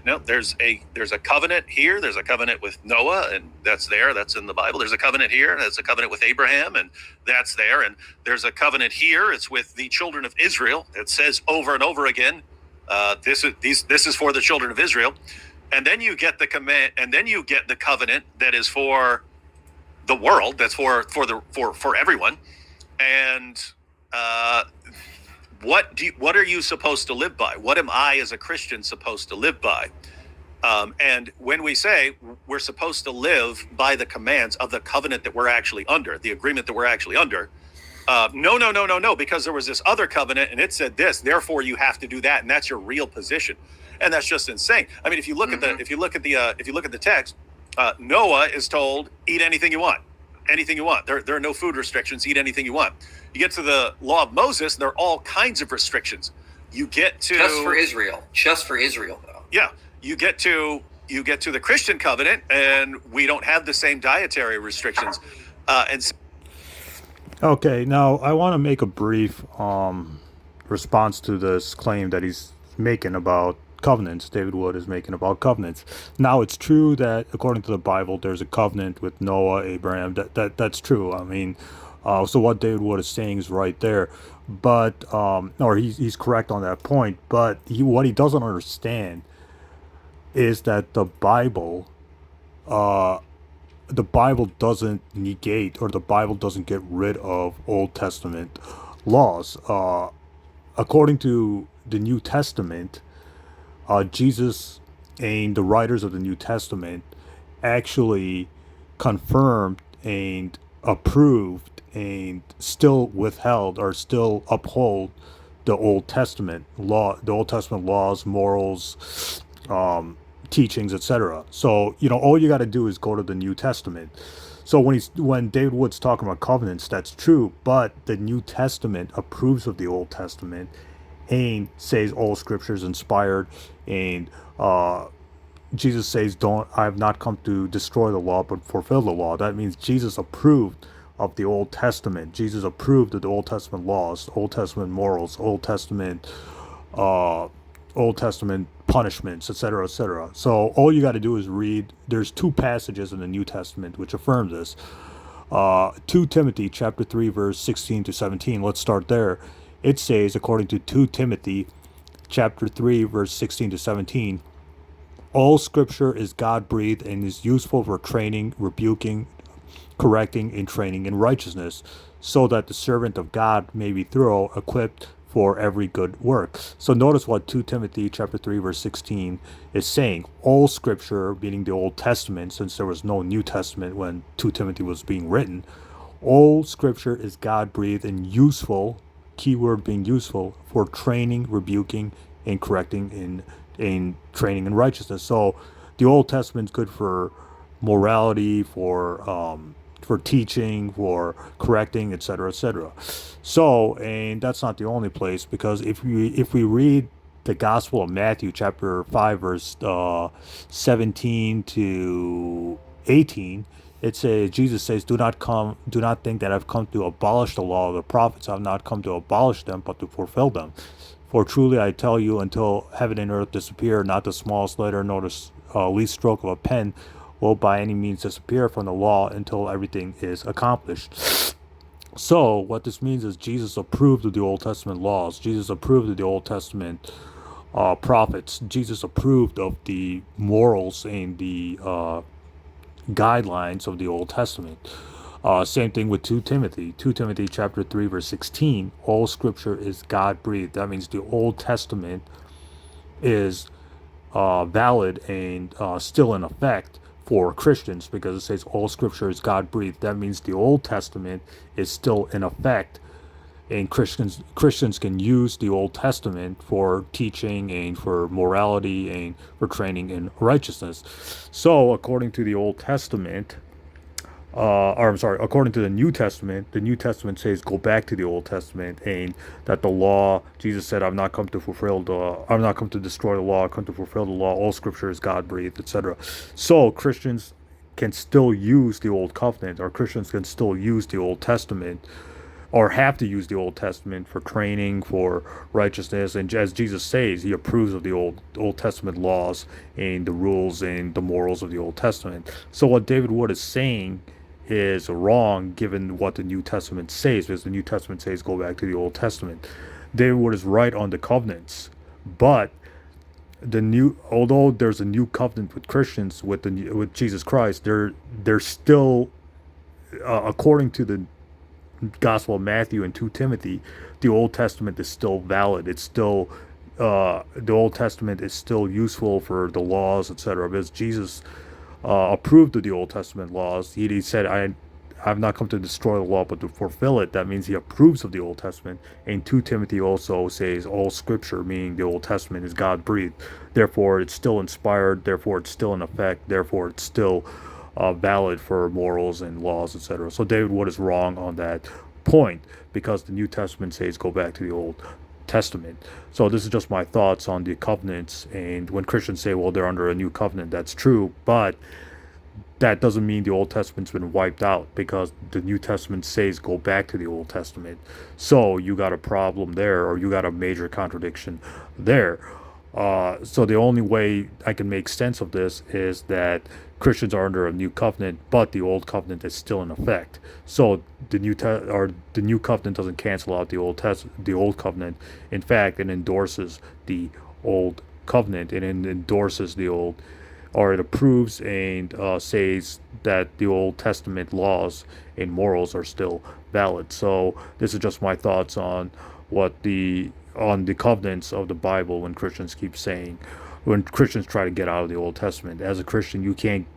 No, there's a covenant here. There's a covenant with Noah, and that's there. That's in the Bible. There's a covenant here, and there's a covenant with Abraham, and that's there. And there's a covenant here. It's with the children of Israel. It says over and over again, this is for the children of Israel. And then you get the command, and then you get the covenant that is for the world. That's for everyone. And what are you supposed to live by? What am I as a Christian supposed to live by? And when we say we're supposed to live by the commands of the covenant that we're actually under, the agreement that we're actually under, no, because there was this other covenant and it said this, therefore you have to do that, and that's your real position, and that's just insane. I mean, if you look at the text, Noah is told, eat anything you want. Anything you want. There are no food restrictions. Eat anything you want. You get to the law of Moses, there are all kinds of restrictions. You get to just for Israel, though. Yeah, you get to the Christian covenant, and we don't have the same dietary restrictions. Okay, now I want to make a brief response to this claim that he's making about covenants. David Wood is making about covenants. Now, it's true that according to the Bible, there's a covenant with Noah, Abraham. That's true. I mean, so what David Wood is saying is right there, but or he's correct on that point. But what he doesn't understand is that the Bible doesn't negate, or the Bible doesn't get rid of Old Testament laws. According to the New Testament, Jesus and the writers of the New Testament actually confirmed and approved and still withheld or still uphold the Old Testament laws, morals, teachings, etc. So, all you got to do is go to the New Testament. So when David Wood's talking about covenants, that's true, but the New Testament approves of the Old Testament and says all Scripture is inspired, and Jesus says, I have not come to destroy the law but fulfill the law. That means Jesus approved of the Old Testament. Jesus approved of the Old Testament laws, Old Testament morals, Old Testament punishments, etc., etc. So all you got to do is read. There's two passages in the New Testament which affirm this. 2 Timothy chapter 3 verse 16 to 17. Let's start there. It says, according to 2 Timothy chapter 3 verse 16 to 17, all Scripture is God-breathed and is useful for training, rebuking, correcting, and training in righteousness, so that the servant of God may be thorough, equipped for every good work. So notice what 2 Timothy chapter 3 verse 16 is saying. All Scripture, meaning the Old Testament, since there was no New Testament when 2 Timothy was being written, all Scripture is God-breathed and useful, keyword being useful, for training, rebuking, and correcting in training in righteousness. So the Old Testament's good for morality, for teaching, for correcting, etc., etc. So, and that's not the only place, because if we read the Gospel of Matthew, chapter 5, verse 17 to 18, it says, Jesus says, do not think that I've come to abolish the law of the prophets. I've not come to abolish them, but to fulfill them. For truly I tell you, until heaven and earth disappear, not the smallest letter nor the least stroke of a pen will by any means disappear from the law until everything is accomplished. So what this means is Jesus approved of the Old Testament laws. Jesus approved of the Old Testament prophets. Jesus approved of the morals and the guidelines of the Old Testament. Same thing with 2 Timothy. 2 Timothy chapter 3 verse 16. All Scripture is God-breathed. That means the Old Testament is valid and still in effect for Christians, because it says all Scripture is God-breathed. That means the Old Testament is still in effect, and Christians can use the Old Testament for teaching and for morality and for training in righteousness. So according to the Old Testament, according to the New Testament says go back to the Old Testament, and that the law, Jesus said, I'm not come to destroy the law, I've come to fulfill the law, all Scripture is God-breathed, etc. So Christians can still use the Old Covenant, or Christians can still use the Old Testament or have to use the Old Testament for training for righteousness. And as Jesus says, he approves of the Old Testament laws and the rules and the morals of the Old Testament. So what David Wood is saying is wrong given what the New Testament says, because the New Testament says go back to the Old Testament. David Wood is right on the covenants, but although there's a new covenant with Christians with Jesus Christ, they're still, according to the Gospel of Matthew and 2 Timothy, the Old Testament is still valid. It's still the Old Testament is still useful for the laws, etc. Because Jesus approved of the Old Testament laws. He said, I've not come to destroy the law, but to fulfill it. That means he approves of the Old Testament. And 2 Timothy also says all Scripture, meaning the Old Testament, is God-breathed. Therefore, it's still inspired. Therefore, it's still in effect. Therefore, it's still valid for morals and laws, etc. So David Wood is wrong on that point, because the New Testament says go back to the Old Testament. So this is just my thoughts on the covenants. And when Christians say, well, they're under a new covenant, that's true, but that doesn't mean the Old Testament's been wiped out, because the New Testament says go back to the Old Testament. So you got a problem there, or you got a major contradiction there. So the only way I can make sense of this is that Christians are under a new covenant, but the old covenant is still in effect. So the new covenant doesn't cancel out the old covenant. In fact, it endorses the old covenant, and it endorses the old, or it approves and says that the Old Testament laws and morals are still valid. So this is just my thoughts on the covenants of the Bible. When Christians try to get out of the Old Testament, as a Christian, you can't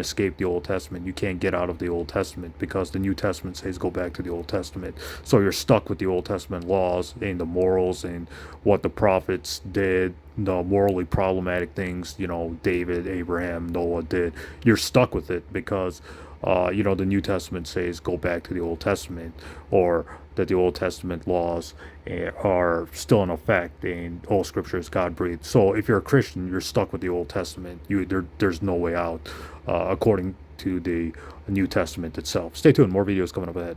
escape the Old Testament. You can't get out of the Old Testament, because the New Testament says go back to the Old Testament. So you're stuck with the Old Testament laws and the morals and what the prophets did, the morally problematic things, David, Abraham, Noah did. You're stuck with it because the New Testament says go back to the Old Testament, or that the Old Testament laws are still in effect and all Scripture is God-breathed. So if you're a Christian, you're stuck with the Old Testament. There's no way out, according to the New Testament itself. Stay tuned. More videos coming up ahead.